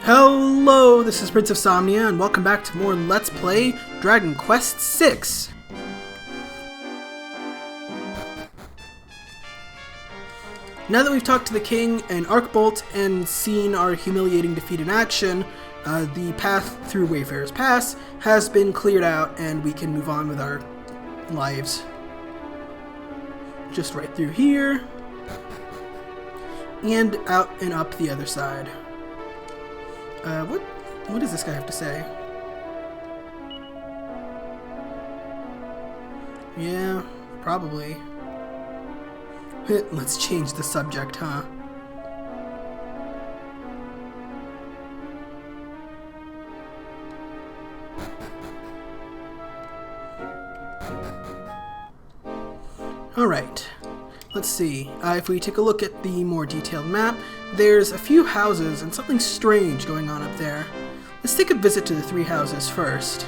Hello, this is Prince of Somnia, and welcome back to more Let's Play Dragon Quest VI. Now that we've talked to the king and Arkbolt and seen our humiliating defeat in action, the path through Wayfarer's Pass has been cleared out and we can move on with our lives. Just right through here, and out and up the other side. What does this guy have to say? Yeah, probably. Let's change the subject, huh? Alright, let's see. If we take a look at the more detailed map, there's a few houses and something strange going on up there. Let's take a visit to the three houses first.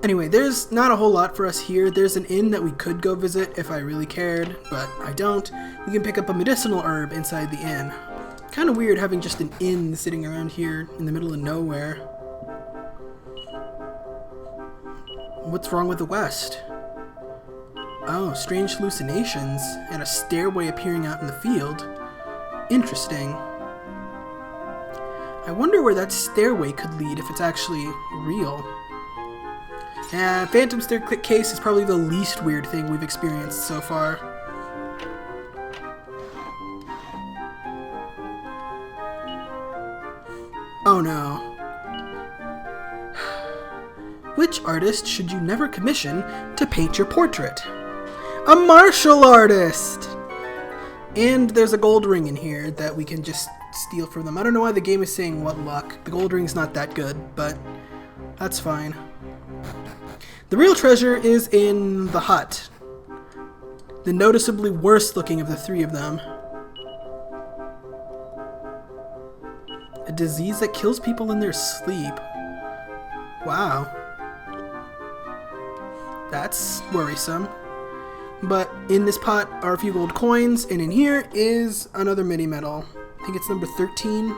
Anyway, there's not a whole lot for us here. There's an inn that we could go visit if I really cared, but I don't. We can pick up a medicinal herb inside the inn. Kind of weird having just an inn sitting around here in the middle of nowhere. What's wrong with the west? Oh, strange hallucinations and a stairway appearing out in the field. Interesting. I wonder where that stairway could lead if it's actually real. Phantom staircase is probably the least weird thing we've experienced so far. Oh no. Which artist should you never commission to paint your portrait? A martial artist! And there's a gold ring in here that we can just steal from them. I don't know why the game is saying what luck. The gold ring's not that good, but that's fine. The real treasure is in the hut. The noticeably worst looking of the three of them. A disease that kills people in their sleep. Wow. That's worrisome. But in this pot are a few gold coins, and in here is another mini medal. I think it's number 13.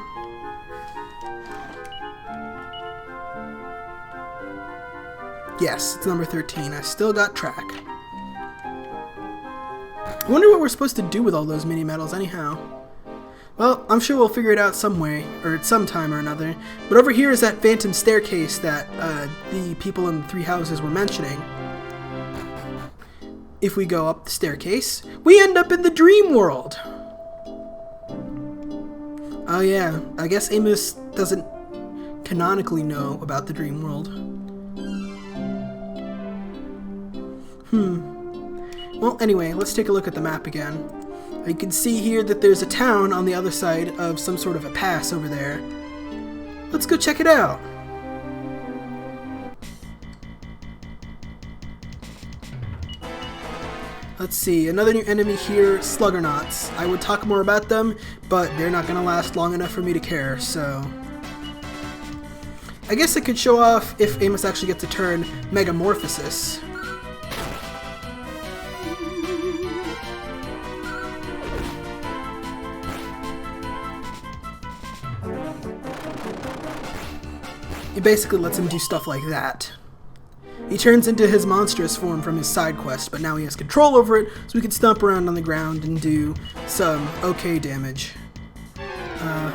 Yes, it's number 13. I still got track. I wonder what we're supposed to do with all those mini medals anyhow. Well, I'm sure we'll figure it out some way, or at some time or another. But over here is that phantom staircase that the people in the three houses were mentioning. If we go up the staircase, we end up in the dream world. Oh yeah, I guess Amos doesn't canonically know about the dream world. Well, anyway, let's take a look at the map again. You can see here that there's a town on the other side of some sort of a pass over there. Let's go check it out. Let's see, another new enemy here, Sluggernauts. I would talk more about them, but they're not going to last long enough for me to care, so... I guess I could show off if Amos actually gets a turn Megamorphosis. It basically lets him do stuff like that. He turns into his monstrous form from his side quest, but now he has control over it, so we can stomp around on the ground and do some okay damage.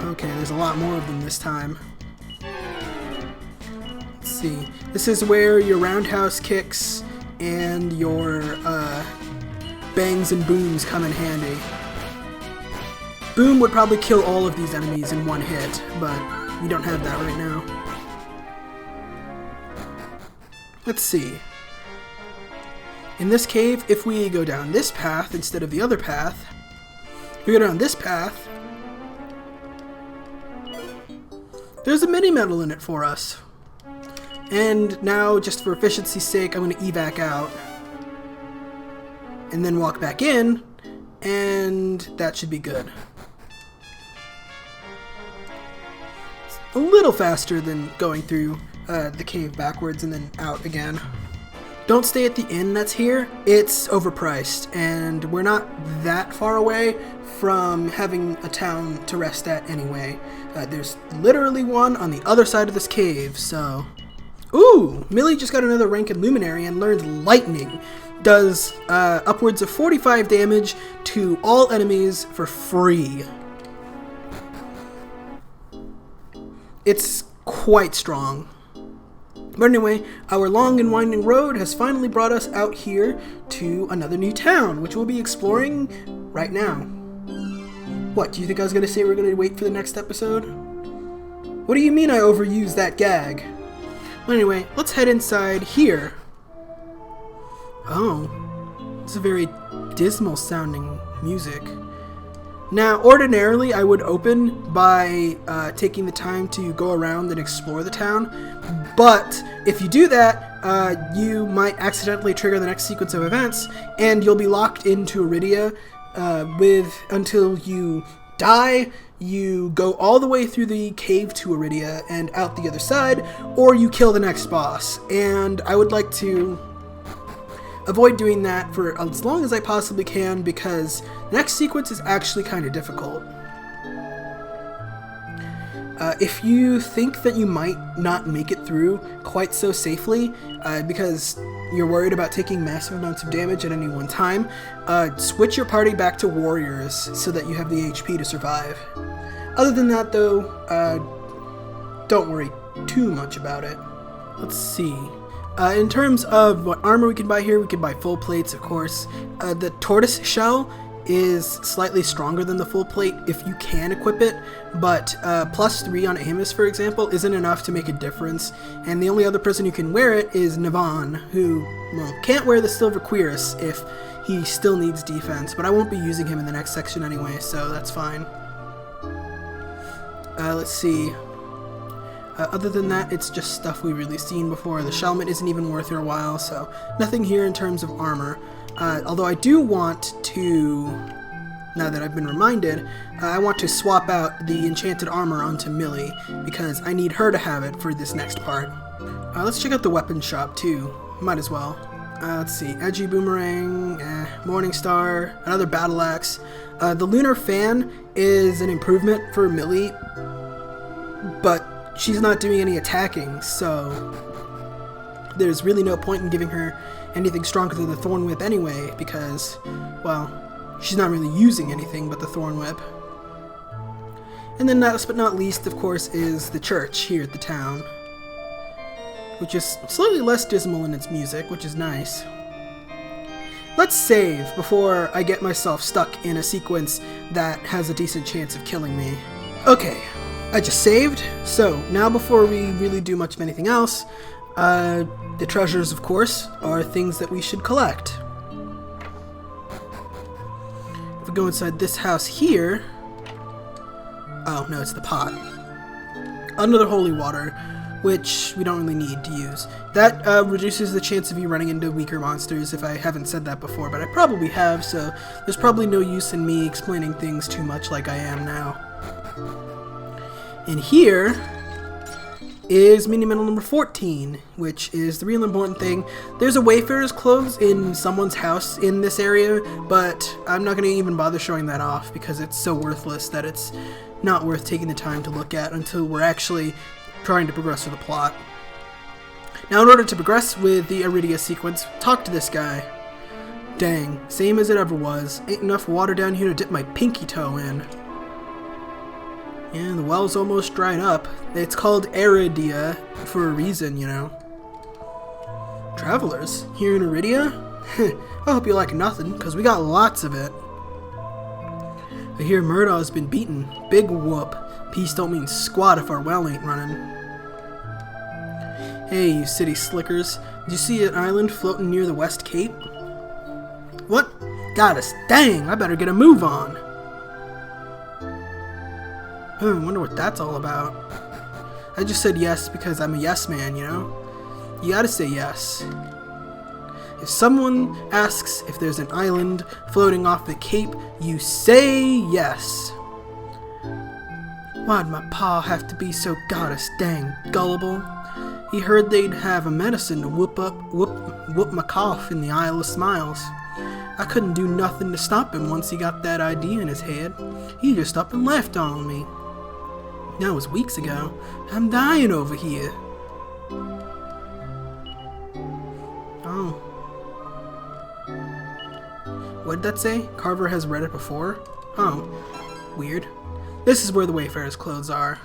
Okay, there's a lot more of them this time. Let's see. This is where your roundhouse kicks and your bangs and booms come in handy. Boom would probably kill all of these enemies in one hit, but we don't have that right now. Let's see. In this cave, if we go down this path instead of the other path, if we go down this path, there's a mini medal in it for us. And now, just for efficiency's sake, I'm going to evac out. And then walk back in, and that should be good. It's a little faster than going through the cave backwards and then out again. don't stay at the inn that's here. It's overpriced, and we're not that far away from having a town to rest at anyway. There's literally one on the other side of this cave, so... Ooh! Millie just got another rank in Luminary and learned Lightning. Does upwards of 45 damage to all enemies for free. It's quite strong. But anyway, our long and winding road has finally brought us out here to another new town, which we'll be exploring right now. What, do you think I was going to say we're going to wait for the next episode? What do you mean I overused that gag? Well, anyway, let's head inside here. Oh, it's a very dismal sounding music. Now, ordinarily, I would open by taking the time to go around and explore the town, but if you do that, you might accidentally trigger the next sequence of events, and you'll be locked into Aridea until you die, you go all the way through the cave to Aridea and out the other side, or you kill the next boss. And I would like to avoid doing that for as long as I possibly can, because the next sequence is actually kind of difficult. If you think that you might not make it through quite so safely, because you're worried about taking massive amounts of damage at any one time, switch your party back to warriors so that you have the HP to survive. Other than that, though, don't worry too much about it. Let's see. In terms of what armor we can buy here, we can buy full plates, of course. The tortoise shell is slightly stronger than the full plate if you can equip it, but +3 on Amos, for example, isn't enough to make a difference, and the only other person who can wear it is Navan, who, well, can't wear the Silver Cuirass if he still needs defense, but I won't be using him in the next section anyway, so that's fine. Let's see. Other than that, it's just stuff we've really seen before. The Shelmet isn't even worth your while, so nothing here in terms of armor. Although I do want to, now that I've been reminded, I want to swap out the enchanted armor onto Millie, because I need her to have it for this next part. Let's check out the weapon shop too. Might as well. Let's see. Edgy Boomerang, Morning Star, another Battle Axe. The Lunar Fan is an improvement for Millie, but she's not doing any attacking, so there's really no point in giving her anything stronger than the Thorn Whip anyway, because, well, she's not really using anything but the Thorn Whip. And then last but not least, of course, is the church here at the town, which is slightly less dismal in its music, which is nice. Let's save before I get myself stuck in a sequence that has a decent chance of killing me. Okay. I just saved, so now before we really do much of anything else, the treasures, of course, are things that we should collect. If we go inside this house here... Oh, no, it's the pot. Another holy water, which we don't really need to use. That reduces the chance of you running into weaker monsters, if I haven't said that before, but I probably have, so there's probably no use in me explaining things too much like I am now. And here is mini medal number 14, which is the real important thing. There's a Wayfarer's clothes in someone's house in this area, but I'm not going to even bother showing that off because it's so worthless that it's not worth taking the time to look at until we're actually trying to progress through the plot. Now, in order to progress with the Aridea sequence, talk to this guy. Dang, same as it ever was. Ain't enough water down here to dip my pinky toe in. Yeah, the well's almost dried up. It's called Aridea for a reason, you know. Travelers? Here in Aridea? I hope you like nothing, because we got lots of it. I hear Murdaw's been beaten. Big whoop. Peace don't mean squat if our well ain't running. Hey, you city slickers. Did you see an island floating near the West Cape? What? Got us. Dang, I better get a move on. I wonder what that's all about. I just said yes because I'm a yes man, you know? You gotta say yes. If someone asks if there's an island floating off the cape, you say yes. Why'd my pa have to be so goddess dang gullible? He heard they'd have a medicine to whoop my cough in the Isle of Smiles. I couldn't do nothing to stop him once he got that idea in his head. He just up and left on me. That was weeks ago. I'm dying over here. Oh. What'd that say? Carver has read it before? Oh. Weird. This is where the Wayfarer's clothes are.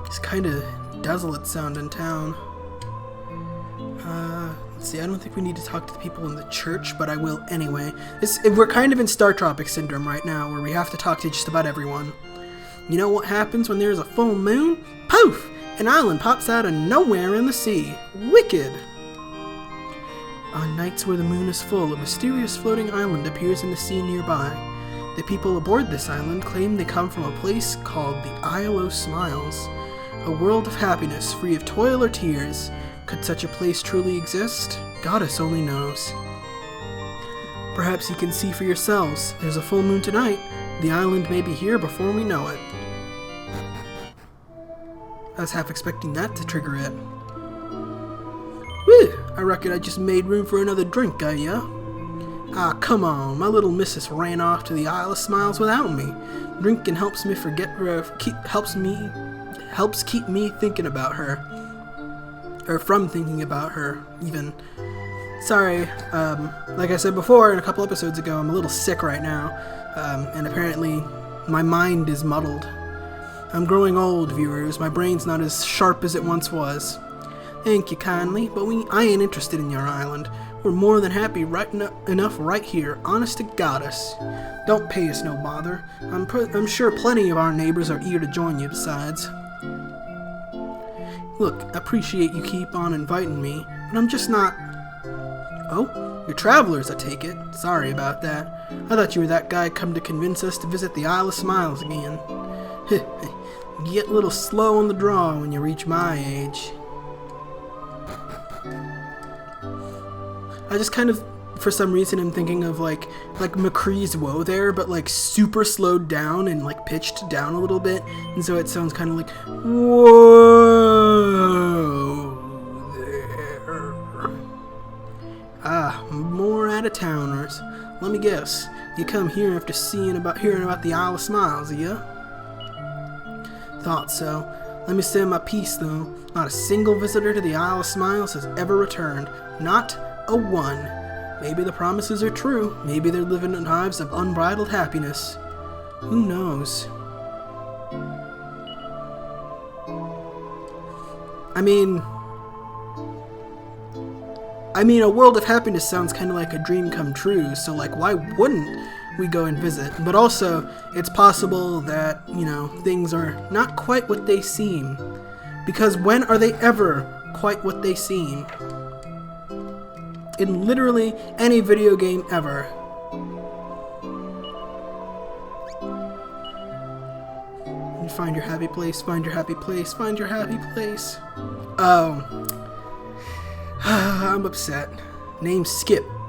It's kind of desolate sound in town. Let's see, I don't think we need to talk to the people in the church, but I will anyway. We're kind of in Star Tropic syndrome right now, where we have to talk to just about everyone. You know what happens when there's a full moon? Poof! An island pops out of nowhere in the sea. Wicked! On nights where the moon is full, a mysterious floating island appears in the sea nearby. The people aboard this island claim they come from a place called the Isle of Smiles, a world of happiness free of toil or tears. Could such a place truly exist? Goddess only knows. Perhaps you can see for yourselves. There's a full moon tonight. The island may be here before we know it. I was half expecting that to trigger it. Whew! I reckon I just made room for another drink, ya? Ah, come on. My little missus ran off to the Isle of Smiles without me. Drinking helps me helps keep me thinking about her. Or from thinking about her, even. Sorry, like I said before, a couple episodes ago, I'm a little sick right now, and apparently my mind is muddled. I'm growing old, viewers. My brain's not as sharp as it once was. Thank you kindly, but I ain't interested in your island. We're more than happy enough right here, honest to goddess. Don't pay us no bother. I'm sure plenty of our neighbors are eager to join you besides. Look, I appreciate you keep on inviting me, but I'm just not... Oh, you're travelers, I take it. Sorry about that. I thought you were that guy come to convince us to visit the Isle of Smiles again. You get a little slow on the draw when you reach my age. I just kind of, for some reason, am thinking of like McCree's Woe there, but like super slowed down and like pitched down a little bit, and so it sounds kind of like, whoa there. Ah, more out-of-towners. Let me guess, you come here after hearing about the Isle of Smiles, ya? Thought so. Let me say my piece though. Not a single visitor to the Isle of Smiles has ever returned. Not a one. Maybe the promises are true. Maybe they're living lives of unbridled happiness. Who knows? I mean, a world of happiness sounds kind of like a dream come true, so like, why wouldn't we go and visit? But also, it's possible that, you know, things are not quite what they seem. Because when are they ever quite what they seem? In literally any video game ever. You find your happy place, find your happy place, find your happy place. Oh. I'm upset. Name's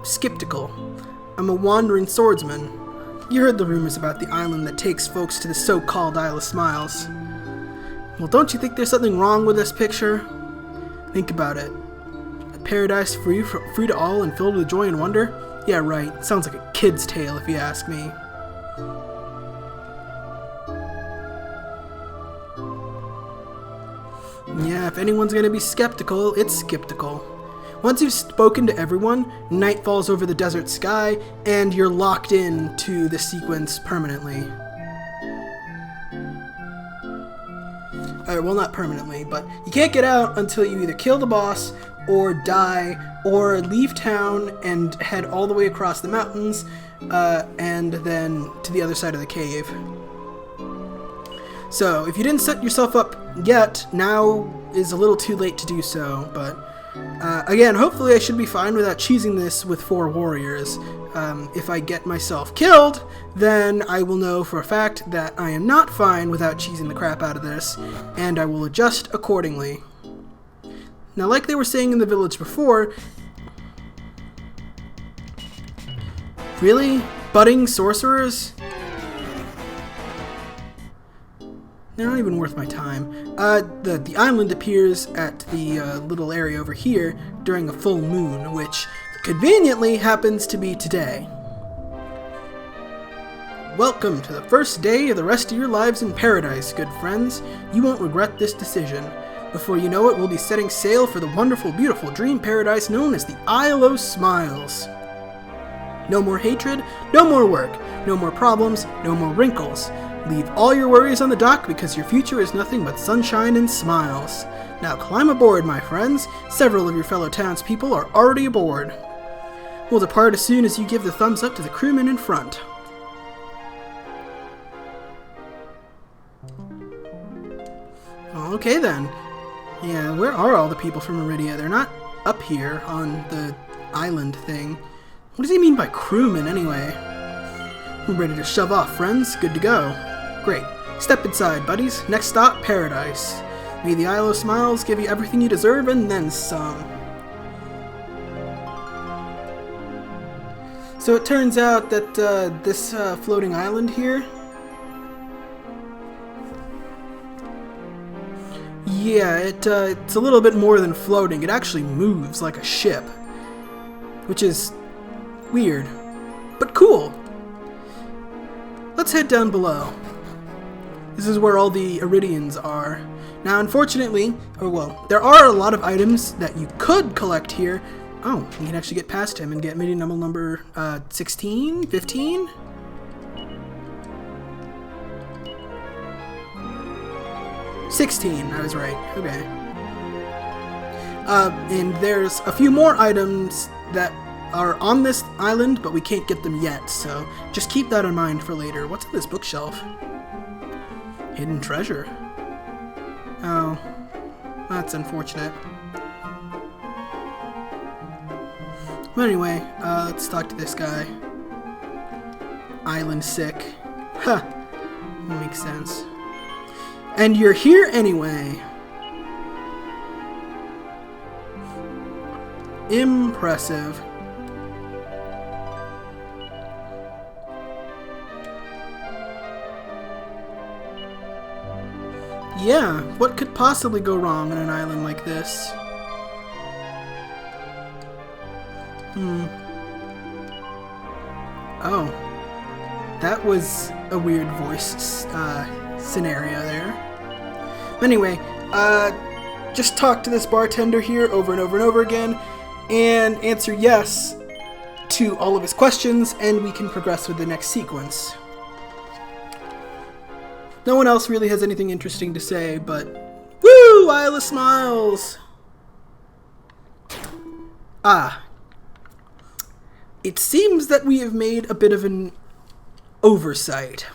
Skeptical. I'm a wandering swordsman. You heard the rumors about the island that takes folks to the so-called Isle of Smiles. Well, don't you think there's something wrong with this picture? Think about it. A paradise free to all and filled with joy and wonder? Yeah, right. Sounds like a kid's tale if you ask me. Yeah, if anyone's gonna be skeptical, it's skeptical. Once you've spoken to everyone, night falls over the desert sky, and you're locked in to the sequence permanently. Well, not permanently, but you can't get out until you either kill the boss, or die, or leave town and head all the way across the mountains, and then to the other side of the cave. So, if you didn't set yourself up yet, now is a little too late to do so, but again, hopefully I should be fine without cheesing this with 4 warriors. If I get myself killed, then I will know for a fact that I am not fine without cheesing the crap out of this, and I will adjust accordingly. Now, like they were saying in the village before, really? Budding sorcerers? They're not even worth my time. The island appears at the little area over here during a full moon, which conveniently happens to be today. Welcome to the first day of the rest of your lives in paradise, good friends. You won't regret this decision. Before you know it, we'll be setting sail for the wonderful, beautiful dream paradise known as the Isle of Smiles. No more hatred, no more work, no more problems, no more wrinkles. Leave all your worries on the dock because your future is nothing but sunshine and smiles. Now climb aboard, my friends. Several of your fellow townspeople are already aboard. We'll depart as soon as you give the thumbs up to the crewmen in front. Okay then. Yeah, where are all the people from Aridea? They're not up here on the island thing. What does he mean by crewmen anyway? We're ready to shove off, friends. Good to go. Great. Step inside, buddies. Next stop, paradise. May the Isle of Smiles give you everything you deserve and then some. So it turns out that this floating island here, yeah, it's a little bit more than floating. It actually moves like a ship, which is weird, but cool. Let's head down below. This is where all the Iridians are. Now, unfortunately, there are a lot of items that you could collect here. Oh, you can actually get past him and get mini number 16, 15? I was right. Okay. And there's a few more items that are on this island, but we can't get them yet, so just keep that in mind for later. What's on this bookshelf? Hidden treasure. Oh, that's unfortunate. But anyway, let's talk to this guy. Island sick. Huh. Makes sense. And you're here anyway. Impressive. Yeah, what could possibly go wrong on an island like this? Oh. That was a weird voice scenario there. Anyway, just talk to this bartender here over and over and over again and answer yes to all of his questions, and we can progress with the next sequence. No one else really has anything interesting to say, but woo! Isle of Smiles! Ah. It seems that we have made a bit of an oversight.